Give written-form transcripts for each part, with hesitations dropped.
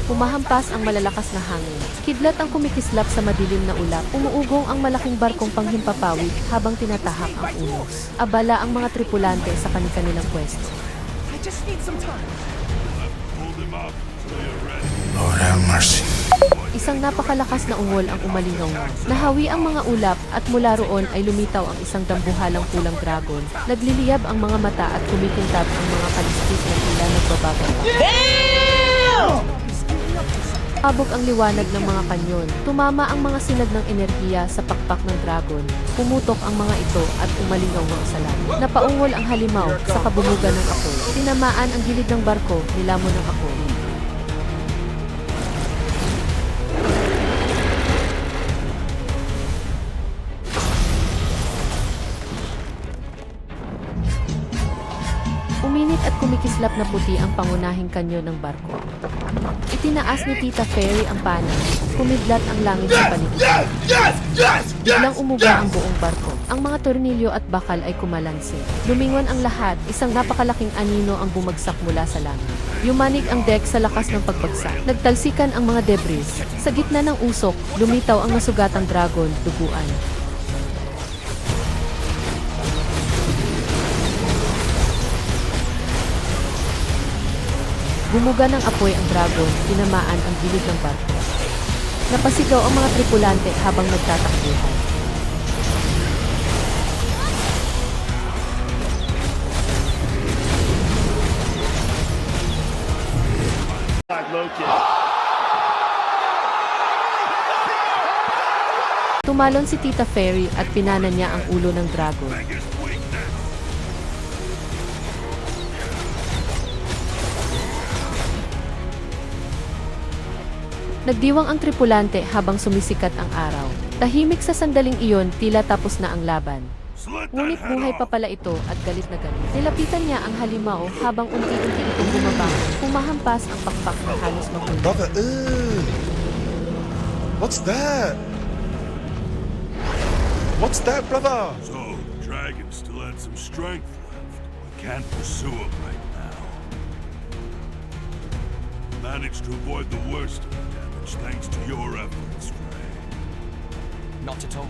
Pumahampas ang malalakas na hangin. Kidlat ang kumikislap sa madilim na ulap. Umuugong ang malaking barkong panghimpapawid habang tinatahak ang unos. Abala ang mga tripulante sa kanilang pwesto. I just need some time. Lord have mercy. Isang napakalakas na ungol ang umalingaw na. Nahawi ang mga ulap at mula roon ay lumitaw ang isang dambuhalang pulang dragon. Nagliliyab ang mga mata at kumikintab ang mga kaliskis na tila nagbabagabag. Pabog ang liwanag ng mga kanyon. Tumama ang mga sinag ng enerhiya sa pakpak ng dragon. Pumutok ang mga ito at umalingaw ang salat. Napaungol ang halimaw sa kabumugan ng apoy. Tinamaan ang gilid ng barko, nilamon ng apoy. Uminit at kumikislap na puti ang pangunahing kanyo ng barko. Itinaas ni Tita Fairy ang pana. Kumidlat ang langit sa paligid. Biglang umuga ang buong barko. Ang mga tornilyo at bakal ay kumalansi. Lumingon ang lahat, isang napakalaking anino ang bumagsak mula sa langit. Yumanig ang deck sa lakas ng pagbagsak. Nagtalsikan ang mga debris. Sa gitna ng usok, lumitaw ang nasugatang dragon, duguan. Bumuga ng apoy ang dragon, tinamaan ang gilid ng barko. Napasigaw ang mga tripulante habang nagtatakbuhan. Tumalon si Tita Fairy at pinana niya ang ulo ng dragon. Nagdiwang ang tripulante habang sumisikat ang araw. Tahimik sa sandaling iyon, tila tapos na ang laban. Ngunit buhay pa pala ito at galit na galit. Nilapitan niya ang halimaw habang unti-unti itong bumabangon. Pumahampas ang pakpak na halos mahulog. Brother, what's that? What's that, brother? So, the dragon still had some strength left. We can't pursue him right now. Managed to avoid the worst of the damage thanks to your efforts, Frey. Not at all.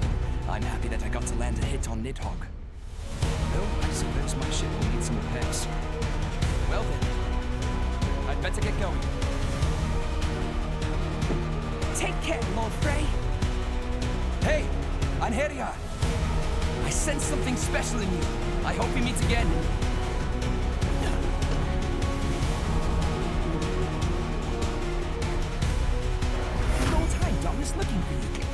I'm happy that I got to land a hit on Nidhogg. Though I suppose my ship will need some repairs. Well then, I'd better get going. Take care, Lord Frey. Hey, Anheria. I sense something special in you. I hope we meet again. The whole time Dom is looking for you.